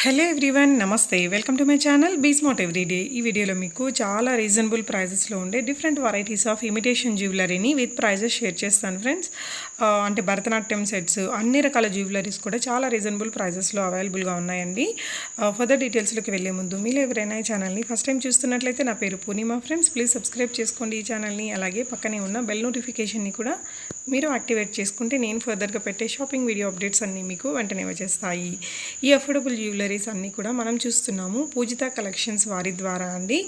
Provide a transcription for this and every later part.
Hello everyone, నమస్తే. Welcome to my channel be smart everyday. ఈ వీడియోలో మీకు చాలా రీజనబుల్ ప్రైజెస్లో ఉండే డిఫరెంట్ వెరైటీస్ ఆఫ్ ఇమిటేషన్ జ్యువెలరీని విత్ ప్రైజెస్ షేర్ చేస్తాను ఫ్రెండ్స్. అంటే భరతనాట్యం సెట్స్, అన్ని రకాల జ్యువెలరీస్ కూడా చాలా రీజనబుల్ ప్రైజెస్లో అవైలబుల్గా ఉన్నాయండి. ఫర్దర్ డీటెయిల్స్లోకి వెళ్ళే ముందు మీరు ఎవరైనా ఈ ఛానల్ని ఫస్ట్ టైం చూస్తున్నట్లయితే నా పేరు పూర్ణిమ ఫ్రెండ్స్. ప్లీజ్ సబ్స్క్రైబ్ చేసుకోండి ఈ ఛానల్ని. అలాగే పక్కనే ఉన్న బెల్ నోటిఫికేషన్ని కూడా మీరు యాక్టివేట్ చేసుకుంటే నేను ఫర్దర్గా పెట్టే షాపింగ్ వీడియో అప్డేట్స్ అన్నీ మీకు వెంటనే వచ్చేస్తాయి. ఈ అఫోర్డబుల్ జ్యువెలరీస్ అన్నీ కూడా మనం చూస్తున్నాము పూజిత కలెక్షన్స్ వారి ద్వారా అండి.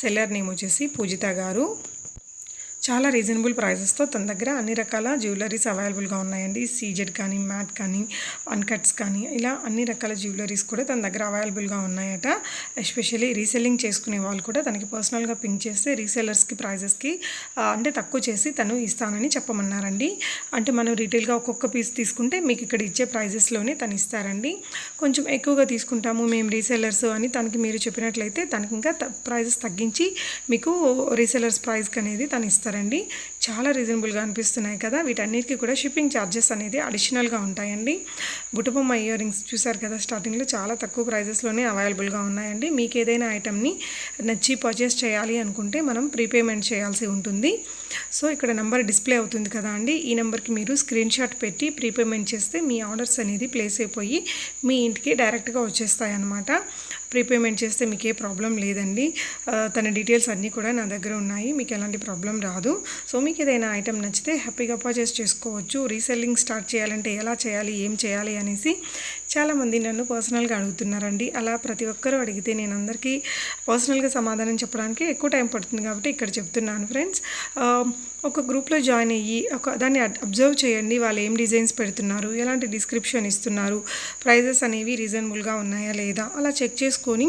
సెల్లర్ నేమ్ వచ్చేసి పూజిత గారు. చాలా రీజనబుల్ ప్రైజెస్తో తన దగ్గర అన్ని రకాల జ్యువెలరీస్ అవైలబుల్గా ఉన్నాయండి. సీజెడ్ కానీ, మ్యాట్ కానీ, అన్కట్స్ కానీ, ఇలా అన్ని రకాల జ్యువెలరీస్ కూడా తన దగ్గర అవైలబుల్గా ఉన్నాయట. ఎస్పెషల్లీ రీసెల్లింగ్ చేసుకునే వాళ్ళు కూడా తనకి పర్సనల్గా పింక్ చేస్తే రీసెల్లర్స్కి ప్రైజెస్కి అంటే తక్కువ చేసి తను ఇస్తానని చెప్పమన్నారండి. అంటే మనం రీటైల్గా ఒక్కొక్క పీస్ తీసుకుంటే మీకు ఇక్కడ ఇచ్చే ప్రైజెస్లోనే తను ఇస్తారండి. కొంచెం ఎక్కువగా తీసుకుంటాము మేము రీసెల్లర్స్ అని తనకి మీరు చెప్పినట్లయితే తనకి ఇంకా ప్రైజెస్ తగ్గించి మీకు రీసెల్లర్స్ ప్రైస్కి అనేది తను ఇస్తారండి. చాలా రీజనబుల్గా అనిపిస్తున్నాయి కదా. వీటన్నిటికీ కూడా షిప్పింగ్ ఛార్జెస్ అనేది అడిషనల్గా ఉంటాయండి. బుట్టబొమ్మ ఇయర్ రింగ్స్ చూసారు కదా, స్టార్టింగ్లో చాలా తక్కువ ప్రైజెస్లోనే అవైలబుల్గా ఉన్నాయండి. మీకు ఏదైనా ఐటమ్ని నచ్చి పర్చేస్ చేయాలి అనుకుంటే మనం ప్రీపేమెంట్ చేయాల్సి ఉంటుంది. సో ఇక్కడ నెంబర్ డిస్ప్లే అవుతుంది కదా అండి, ఈ నెంబర్కి మీరు స్క్రీన్ షాట్ పెట్టి ప్రీపేమెంట్ చేస్తే మీ ఆర్డర్స్ అనేది ప్లేస్ అయిపోయి మీ ఇంటికి డైరెక్ట్గా వచ్చేస్తాయి అన్నమాట. ప్రీపేమెంట్ చేస్తే మీకు ఏ ప్రాబ్లం లేదండి. తన డీటెయిల్స్ అన్నీ కూడా నా దగ్గర ఉన్నాయి, మీకు ఎలాంటి ప్రాబ్లం రాదు. సో మీకు ఏదైనా ఐటెం నచ్చితే హ్యాపీగా పర్చేస్ చేసుకోవచ్చు. రీసెల్లింగ్ స్టార్ట్ చేయాలంటే ఎలా చేయాలి, ఏం చేయాలి అనేసి చాలామంది నన్ను పర్సనల్గా అడుగుతున్నారండి. అలా ప్రతి ఒక్కరూ అడిగితే నేను అందరికీ పర్సనల్గా సమాధానం చెప్పడానికి ఎక్కువ టైం పడుతుంది కాబట్టి ఇక్కడ చెప్తున్నాను ఫ్రెండ్స్. ఒక గ్రూప్లో జాయిన్ అయ్యి దాన్ని అబ్జర్వ్ చేయండి. వాళ్ళు ఏం డిజైన్స్ పెడుతున్నారు, ఎలాంటి డిస్క్రిప్షన్ ఇస్తున్నారు, ప్రైజెస్ అనేవి రీజనబుల్గా ఉన్నాయా లేదా అలా చెక్ చేసుకొని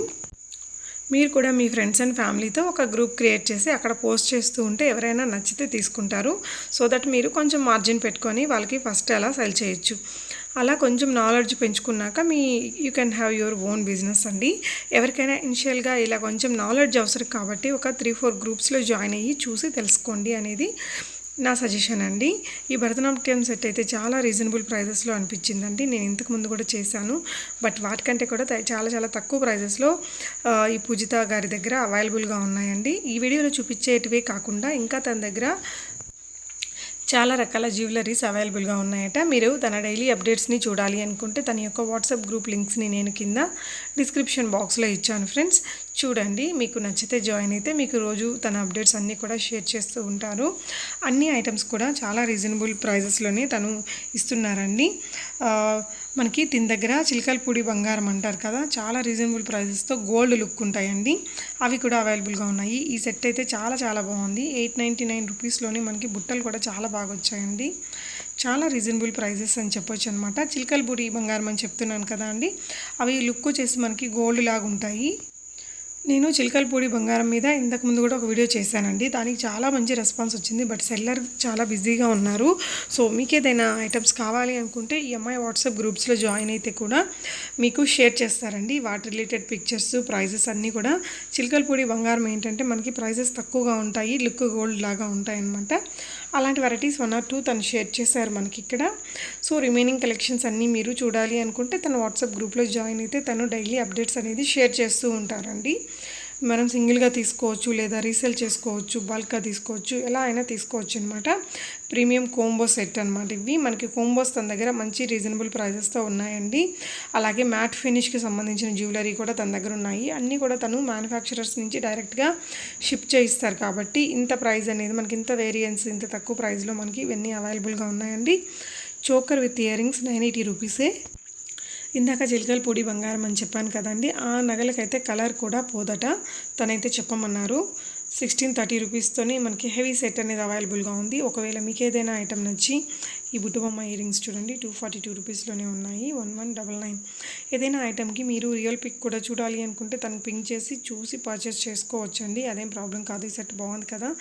మీరు కూడా మీ ఫ్రెండ్స్ అండ్ ఫ్యామిలీతో ఒక గ్రూప్ క్రియేట్ చేసి అక్కడ పోస్ట్ చేస్తూ ఉంటే ఎవరైనా నచ్చితే తీసుకుంటారు. సో దట్ మీరు కొంచెం మార్జిన్ పెట్టుకొని వాళ్ళకి ఫస్ట్ అలా సెల్ చేయొచ్చు. అలా కొంచెం నాలెడ్జ్ పెంచుకున్నాక you can have your own business అండి. ఎవరికైనా ఇనిషియల్గా ఇలా కొంచెం నాలెడ్జ్ అవసరం కాబట్టి ఒక 3-4 గ్రూప్స్లో జాయిన్ అయ్యి చూసి తెలుసుకోండి అనేది నా సజెషన్ అండి. ఈ భరతనాట్యం సెట్ అయితే చాలా రీజనబుల్ ప్రైజెస్లో అనిపించిందండి. నేను ఇంతకుముందు కూడా చేశాను, బట్ వాటికంటే కూడా చాలా చాలా తక్కువ ప్రైజెస్లో ఈ పూజిత గారి దగ్గర అవైలబుల్గా ఉన్నాయండి. ఈ వీడియోలో చూపించేటివే కాకుండా ఇంకా తన దగ్గర చాలా రకాల జ్యువెలరీస్ అవైలబుల్గా ఉన్నాయట. మీరు తన డైలీ అప్డేట్స్ని చూడాలి అనుకుంటే తన యొక్క వాట్సాప్ గ్రూప్ లింక్స్ని నేను కింద డిస్క్రిప్షన్ బాక్స్లో ఇచ్చాను ఫ్రెండ్స్. చూడండి, మీకు నచ్చితే జాయిన్ అయితే మీకు రోజు తన అప్డేట్స్ అన్నీ కూడా షేర్ చేస్తూ ఉంటారు. అన్ని ఐటమ్స్ కూడా చాలా రీజనబుల్ ప్రైజెస్లోనే తను ఇస్తున్నారండి. మనకి తిన దగ్గర చిలకలపూడి బంగారం అంటారు కదా, చాలా రీజనబుల్ ప్రైజెస్తో గోల్డ్ లుక్ ఉంటాయండి. అవి కూడా అవైలబుల్గా ఉన్నాయి. ఈ సెట్ అయితే చాలా చాలా బాగుంది. 899 రూపీస్లోనే మనకి బుట్టలు కూడా చాలా బాగా వచ్చాయండి. చాలా రీజనబుల్ ప్రైజెస్ అని చెప్పొచ్చు అనమాట. చిలకలపూడి బంగారం అని చెప్తున్నాను కదా అండి, అవి లుక్ వచ్చేసి మనకి గోల్డ్ లాగా ఉంటాయి. నేను చిలకలపూడి బంగారం మీద ఇంతకుముందు కూడా ఒక వీడియో చేశానండి. దానికి చాలా మంచి రెస్పాన్స్ వచ్చింది, బట్ సెల్లర్ చాలా బిజీగా ఉన్నారు. సో మీకు ఏదైనా ఐటమ్స్ కావాలి అనుకుంటే ఈ అమ్మాయి వాట్సాప్ గ్రూప్స్లో జాయిన్ అయితే కూడా మీకు షేర్ చేస్తారండి. వాటి రిలేటెడ్ పిక్చర్స్, ప్రైజెస్ అన్నీ కూడా. చిలకలపూడి బంగారం ఏంటంటే మనకి ప్రైజెస్ తక్కువగా ఉంటాయి, లుక్ గోల్డ్ లాగా ఉంటాయి అన్నమాట. అలాంటి వెరైటీస్ 1 or 2 తను షేర్ చేశారు మనకి ఇక్కడ. సో రిమైనింగ్ కలెక్షన్స్ అన్నీ మీరు చూడాలి అనుకుంటే తను వాట్సాప్ గ్రూప్లో జాయిన్ అయితే తను డైలీ అప్డేట్స్ అనేది షేర్ చేస్తూ ఉంటారండి. మనం సింగిల్గా తీసుకోవచ్చు, లేదా రీసేల్ చేసుకోవచ్చు, బల్క్గా తీసుకోవచ్చు, ఎలా అయినా తీసుకోవచ్చు అనమాట. ప్రీమియం కోంబో సెట్ అనమాట ఇవి. మనకి కోంబోస్ తన దగ్గర మంచి రీజనబుల్ ప్రైజెస్తో ఉన్నాయండి. అలాగే మ్యాట్ ఫినిష్కి సంబంధించిన జ్యువెలరీ కూడా తన దగ్గర ఉన్నాయి. అన్నీ కూడా తను మ్యానుఫ్యాక్చరర్స్ నుంచి డైరెక్ట్గా షిప్ చేయిస్తారు కాబట్టి ఇంత ప్రైస్ అనేది మనకి, ఇంత వేరియన్స్, ఇంత తక్కువ ప్రైస్లో మనకి ఇవన్నీ అవైలబుల్గా ఉన్నాయండి. చోకర్ విత్ ఇయర్ రింగ్స్ 980 రూపీసే. ఇందాక చిలకలపూడి బంగారం అని చెప్పాను కదండి, ఆ నగలకైతే కలర్ కూడా పోదట, తనైతే చెప్పమన్నారు. 1630 రూపీస్తోనే మనకి హెవీ సెట్ అనేది అవైలబుల్గా ఉంది. ఒకవేళ మీకు ఏదైనా ఐటమ్ నచ్చి ఈ బుట్టబొమ్మ ఇయర్ రింగ్స్ చూడండి 242 రూపీస్లోనే ఉన్నాయి, 1199. ఏదైనా ఐటమ్కి మీరు రియల్ పిక్ కూడా చూడాలి అనుకుంటే తను పింక్ చేసి చూసి పర్చేస్ చేసుకోవచ్చండి. అదేం ప్రాబ్లం కాదు. ఈ సెట్ బాగుంది కదా,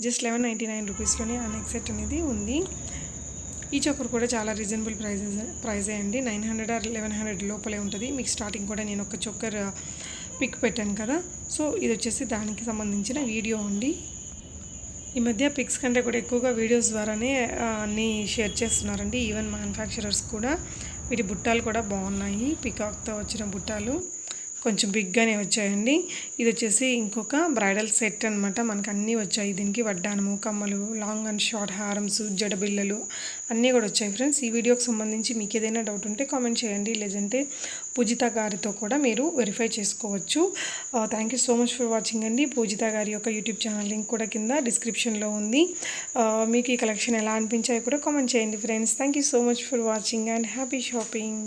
జస్ట్ 1199 రూపీస్లోనే ఆ నెక్ సెట్ అనేది ఉంది. ఈ చోకర్ కూడా చాలా రీజనబుల్ ప్రైజే అండి. 900 or 1100 లోపలే ఉంటుంది. మీకు స్టార్టింగ్ కూడా నేను ఒక చోకర్ పిక్ పెట్టాను కదా, సో ఇది వచ్చేసి దానికి సంబంధించిన వీడియో అండి. ఈ మధ్య పిక్స్ కంటే కూడా ఎక్కువగా వీడియోస్ ద్వారానే అన్నీ షేర్ చేస్తున్నారండి. ఈవెన్ మ్యానుఫ్యాక్చరర్స్ కూడా వీటి బుట్టాలు కూడా బాగున్నాయి, పికాక్తో వచ్చిన బుట్టాలు కొంచెం బిగ్గానే వచ్చాయండి. ఇది వచ్చేసి ఇంకొక బ్రైడల్ సెట్ అనమాట. మనకు అన్నీ వచ్చాయి. దీనికి వడ్డానము, కమ్మలు, లాంగ్ అండ్ షార్ట్ హారమ్స్, జడబిళ్ళలు అన్నీ కూడా వచ్చాయి ఫ్రెండ్స్. ఈ వీడియోకి సంబంధించి మీకు ఏదైనా డౌట్ ఉంటే కామెంట్ చేయండి, లేదంటే పూజిత గారితో కూడా మీరు వెరిఫై చేసుకోవచ్చు. Thank you so much for watching అండి. పూజిత గారి యొక్క యూట్యూబ్ ఛానల్ లింక్ కూడా కింద డిస్క్రిప్షన్లో ఉంది. మీకు ఈ కలెక్షన్ ఎలా అనిపించాయో కూడా కామెంట్ చేయండి friends. Thank you so much for watching and happy shopping.